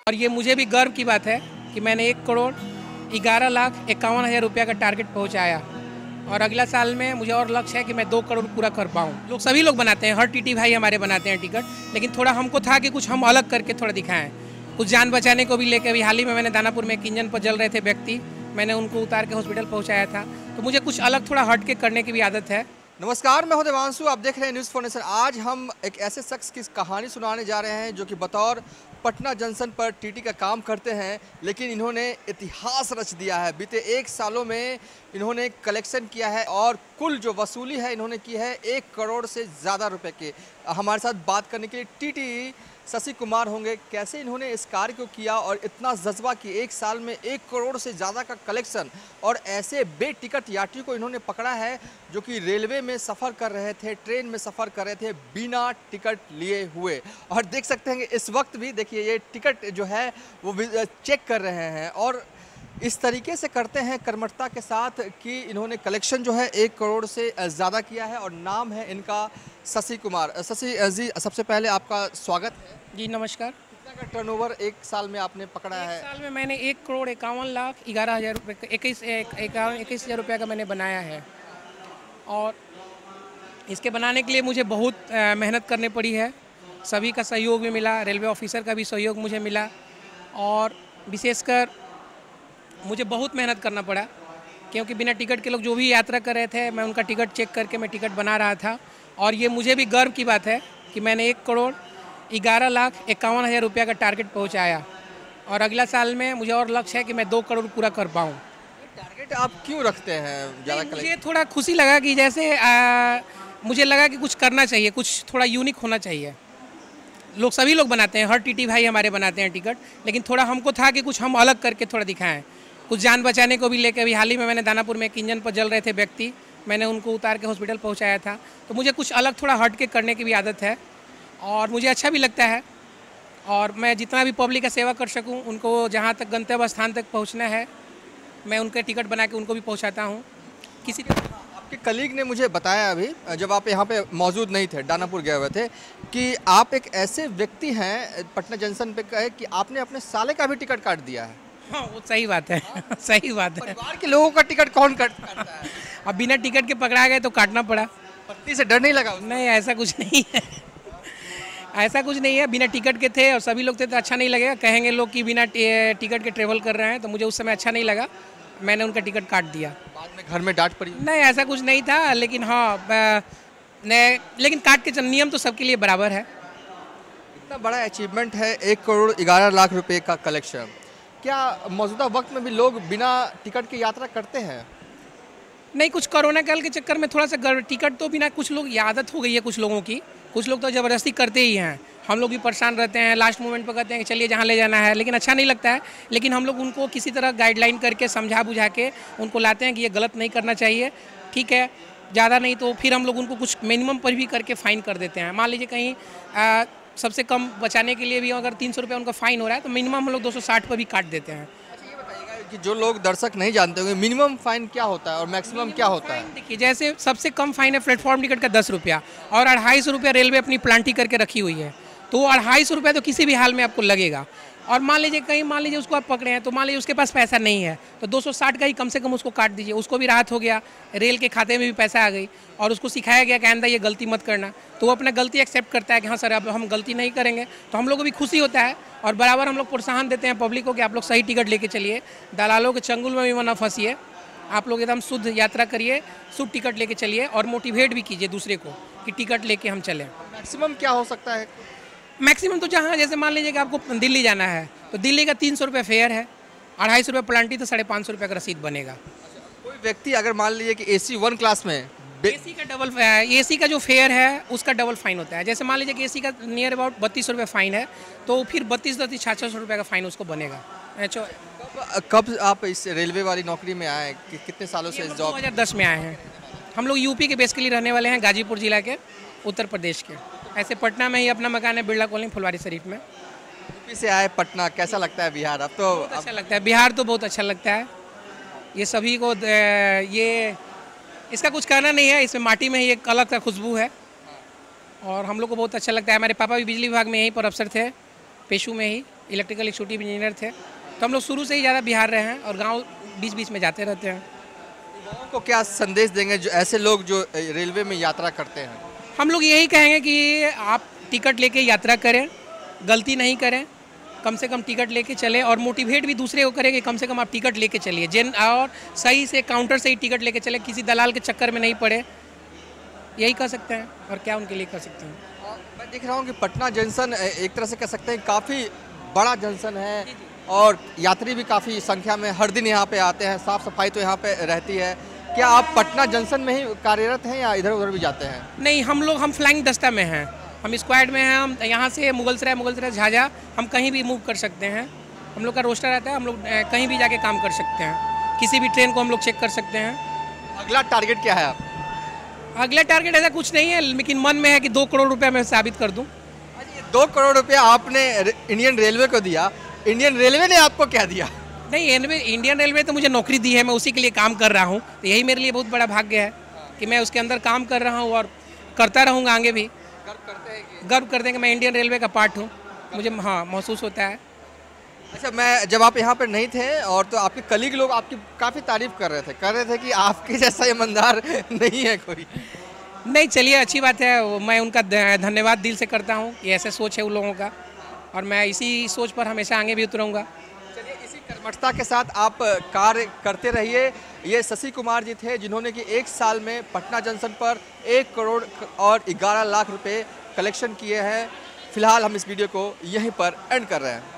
और ये मुझे भी गर्व की बात है कि मैंने 1,11,51,000 रुपया का टारगेट पहुंचाया और अगला साल में मुझे और लक्ष्य है कि मैं 2 करोड़ पूरा कर पाऊँ। लोग सभी लोग बनाते हैं, हर टीटी भाई हमारे बनाते हैं टिकट, लेकिन थोड़ा हमको था कि कुछ हम अलग करके थोड़ा दिखाएं। कुछ जान बचाने को भी लेकर अभी हाल ही में मैंने दानापुर में एक इंजन पर जल रहे थे व्यक्ति, मैंने उनको उतार के हॉस्पिटल पहुँचाया था। तो मुझे कुछ अलग थोड़ा हट के करने की भी आदत है। नमस्कार, मैं हूं देवांशु, आप देख रहे हैं न्यूज़ फाउंडेशन। आज हम एक ऐसे शख्स की कहानी सुनाने जा रहे हैं जो कि बतौर पटना जंक्शन पर टीटी का काम करते हैं, लेकिन इन्होंने इतिहास रच दिया है। बीते 1 सालों में इन्होंने कलेक्शन किया है और कुल जो वसूली है इन्होंने की है 1 करोड़ से ज़्यादा रुपए के। हमारे साथ बात करने के लिए टीटी शशि कुमार होंगे। कैसे इन्होंने इस कार्य को किया और इतना जज्बा कि 1 साल में 1 करोड़ से ज़्यादा का कलेक्शन, और ऐसे बेटिकट यात्री को इन्होंने पकड़ा है जो कि रेलवे में सफ़र कर रहे थे, ट्रेन में सफ़र कर रहे थे बिना टिकट लिए हुए। और देख सकते हैं कि इस वक्त भी देखिए ये टिकट जो है वो चेक कर रहे हैं और इस तरीके से करते हैं कर्मठता के साथ कि इन्होंने कलेक्शन जो है 1 करोड़ से ज़्यादा किया है और नाम है इनका शशि कुमार। शशि जी, सबसे पहले आपका स्वागत है। जी नमस्कार। कितना का टर्नओवर 1 साल में आपने पकड़ा है? 1 साल में मैंने 1,51,11,000 रुपये का 21,000 रुपये का मैंने बनाया है। और इसके बनाने के लिए मुझे बहुत मेहनत करनी पड़ी है। सभी का सहयोग भी मिला, रेलवे ऑफिसर का भी सहयोग मुझे मिला और विशेषकर मुझे बहुत मेहनत करना पड़ा, क्योंकि बिना टिकट के लोग जो भी यात्रा कर रहे थे मैं उनका टिकट चेक करके मैं टिकट बना रहा था। और ये मुझे भी गर्व की बात है कि मैंने 1,11,51,000 रुपया का टारगेट पहुंचाया और अगला साल में मुझे और लक्ष्य है कि मैं 2 करोड़ पूरा कर पाऊँ। टारगेट आप क्यों रखते हैं ज़्यादा? मुझे थोड़ा खुशी लगा कि जैसे मुझे लगा कि कुछ करना चाहिए, कुछ थोड़ा यूनिक होना चाहिए। लोग सभी लोग बनाते हैं, हर टीटी भाई हमारे बनाते हैं टिकट, लेकिन थोड़ा हमको था कि कुछ हम अलग करके थोड़ा दिखाएं। कुछ जान बचाने को भी लेकर अभी हाल ही में मैंने दानापुर में एक इंजन पर जल रहे थे व्यक्ति, मैंने उनको उतार के हॉस्पिटल पहुंचाया था। तो मुझे कुछ अलग थोड़ा हट के करने की भी आदत है और मुझे अच्छा भी लगता है। और मैं जितना भी पब्लिक का सेवा कर सकूं, उनको जहां तक गंतव्य स्थान तक पहुंचना है मैं उनके टिकट बना के उनको भी पहुंचाता हूं। किसी आपके कलीग ने मुझे बताया अभी, जब आप यहाँ पे मौजूद नहीं थे, दानापुर गए हुए थे, कि आप एक ऐसे व्यक्ति हैं पटना जंक्शन पे कहे कि आपने अपने साले का भी टिकट काट दिया है। हाँ, वो सही बात है। सही बात है। परिवार के लोगों का टिकट कौन काटता है? अब बिना टिकट के पकड़ा गए तो काटना पड़ा। पत्नी से डर नहीं लगा? नहीं, ऐसा कुछ नहीं है। ऐसा कुछ नहीं है, बिना टिकट के थे और सभी लोग थे तो अच्छा नहीं लगेगा। कहेंगे लोग कि बिना टिकट के ट्रेवल कर रहे हैं, तो मुझे उस समय अच्छा नहीं लगा, मैंने उनका टिकट काट दिया। बाद में घर में डांट पड़ी? नहीं, ऐसा कुछ नहीं था, लेकिन हाँ लेकिन काट के नियम तो सबके लिए बराबर है। इतना बड़ा अचीवमेंट है, 1 करोड़ 11 लाख रुपए का कलेक्शन। क्या मौजूदा वक्त में भी लोग बिना टिकट की यात्रा करते हैं? नहीं, कुछ कोरोना काल के चक्कर में थोड़ा सा टिकट तो बिना, कुछ लोग आदत हो गई है कुछ लोगों की, कुछ लोग तो ज़बरदस्ती करते ही हैं। हम लोग भी परेशान रहते हैं, लास्ट मोमेंट पर कहते हैं कि चलिए जहाँ ले जाना है, लेकिन अच्छा नहीं लगता है। लेकिन हम लोग उनको किसी तरह गाइडलाइन करके समझा बुझा के उनको लाते हैं कि ये गलत नहीं करना चाहिए, ठीक है। ज़्यादा नहीं तो फिर हम लोग उनको कुछ मिनिमम पर भी करके फ़ाइन कर देते हैं। मान लीजिए कहीं सबसे कम बचाने के लिए भी अगर 300 रुपये उनका फ़ाइन हो रहा है तो मिनिमम हम लोग 260 पर भी काट देते हैं। अच्छा, ये बताइएगा कि जो लोग दर्शक नहीं जानते होंगे, मिनिमम फाइन क्या होता है और मैक्सिमम क्या होता है? देखिए, जैसे सबसे कम फाइन है प्लेटफॉर्म टिकट का 10 रुपया और 250 रुपया रेलवे अपनी प्लांटी करके रखी हुई है, तो 250 रुपया तो किसी भी हाल में आपको लगेगा। और मान लीजिए उसको आप पकड़े हैं, तो मान लीजिए उसके पास पैसा नहीं है तो 260 का ही कम से कम उसको काट दीजिए, उसको भी राहत हो गया, रेल के खाते में भी पैसा आ गई और उसको सिखाया गया कि आइंदा ये गलती मत करना, तो वो अपना गलती एक्सेप्ट करता है कि हाँ सर अब हम गलती नहीं करेंगे। तो हम लोग को भी खुशी होता है और बराबर हम लोग प्रोत्साहन देते हैं पब्लिक को कि आप लोग सही टिकट लेके चलिए, दलालों के चंगुल में भी ना फंसिए, आप लोग एकदम शुद्ध यात्रा करिए, शुद्ध टिकट लेके चलिए और मोटिवेट भी कीजिए दूसरे को कि टिकट लेके हम चलें। मैक्सिमम क्या हो सकता है? मैक्सिमम तो जहाँ, जैसे मान लीजिए कि आपको दिल्ली जाना है तो दिल्ली का 300 रुपये फेयर है, 250 रुपये प्लांटी, तो 550 रुपये का रसीद बनेगा। कोई व्यक्ति अगर मान लीजिए कि AC 1 क्लास में एसी का जो फेयर है उसका डबल फाइन होता है। जैसे मान लीजिए कि एसी का नियर अबाउट 32 रुपये फ़ाइन है, तो फिर 32-600 रुपये का फ़ाइन उसको बनेगा। कब आप इस रेलवे वाली नौकरी में आए? कितने सालों से इस जॉब? 2010 में आए हैं हम लोग। यूपी के बेसिकली रहने वाले हैं, गाजीपुर जिला के, उत्तर प्रदेश के। ऐसे पटना में ही अपना मकान है, बिरला कॉलोनी, फुलवारी शरीफ में। यूपी से आए पटना, कैसा लगता है बिहार? अब तो अच्छा लगता है, बिहार तो बहुत अच्छा लगता है। ये सभी को ये इसका कुछ कहना नहीं है, इसमें माटी में ही एक अलग सा खुशबू है और हम लोग को बहुत अच्छा लगता है। हमारे पापा भी बिजली विभाग में यहीं पर अफसर थे, पेशू में ही, इलेक्ट्रिकल एक्जीक्यूटिव इंजीनियर थे। तो हम लोग शुरू से ही ज़्यादा बिहार रहे हैं और गाँव बीच बीच में जाते रहते हैं। युवाओं को क्या संदेश देंगे जो ऐसे लोग जो रेलवे में यात्रा करते हैं? हम लोग यही कहेंगे कि आप टिकट लेके यात्रा करें, गलती नहीं करें, कम से कम टिकट लेके चलें और मोटिवेट भी दूसरे को करें कि कम से कम आप टिकट लेके चलिए और सही से काउंटर से ही टिकट लेके चलें, किसी दलाल के चक्कर में नहीं पड़े। यही कर सकते हैं और क्या उनके लिए कर सकते हैं। मैं देख रहा हूँ कि पटना जंक्शन एक तरह से कह सकते हैं काफ़ी बड़ा जंक्शन है और यात्री भी काफ़ी संख्या में हर दिन यहाँ पे आते हैं, साफ़ सफाई तो यहाँ पे रहती है। क्या आप पटना जंक्शन में ही कार्यरत हैं या इधर उधर भी जाते हैं? नहीं, हम फ्लाइंग दस्ता में हैं, हम स्क्वाड में हैं। हम यहाँ से मुगलसराय झाझा हम कहीं भी मूव कर सकते हैं। हम लोग का रोस्टर रहता है, हम लोग कहीं भी जाके काम कर सकते हैं, किसी भी ट्रेन को हम लोग चेक कर सकते हैं। अगला टारगेट क्या है आप? अगला टारगेट ऐसा कुछ नहीं है, लेकिन मन में है कि 2 करोड़ रुपया मैं साबित कर दूँ। 2 करोड़ रुपया आपने इंडियन रेलवे को दिया, इंडियन रेलवे ने आपको क्या दिया? नहीं, इंडियन रेलवे तो मुझे नौकरी दी है, मैं उसी के लिए काम कर रहा हूँ। तो यही मेरे लिए बहुत बड़ा भाग्य है कि मैं उसके अंदर काम कर रहा हूँ और करता रहूँगा आगे भी। गर्व करते हैं कि मैं इंडियन रेलवे का पार्ट हूँ, मुझे हाँ महसूस होता है। अच्छा, मैं जब आप यहाँ पर नहीं थे और तो आपके कलीग लोग आपकी काफ़ी तारीफ कर रहे थे कि आपके जैसा ईमानदार नहीं है कोई। नहीं, चलिए अच्छी बात है, मैं उनका धन्यवाद दिल से करता हूँ कि ऐसे सोच है उन लोगों का और मैं इसी सोच पर हमेशा आगे भी उतरूँगा। चलिए, इसी कर्मठता के साथ आप कार्य करते रहिए। ये शशि कुमार जी थे जिन्होंने कि 1 साल में पटना जंक्शन पर 1 करोड़ और 11 लाख रुपए कलेक्शन किए हैं। फिलहाल हम इस वीडियो को यहीं पर एंड कर रहे हैं।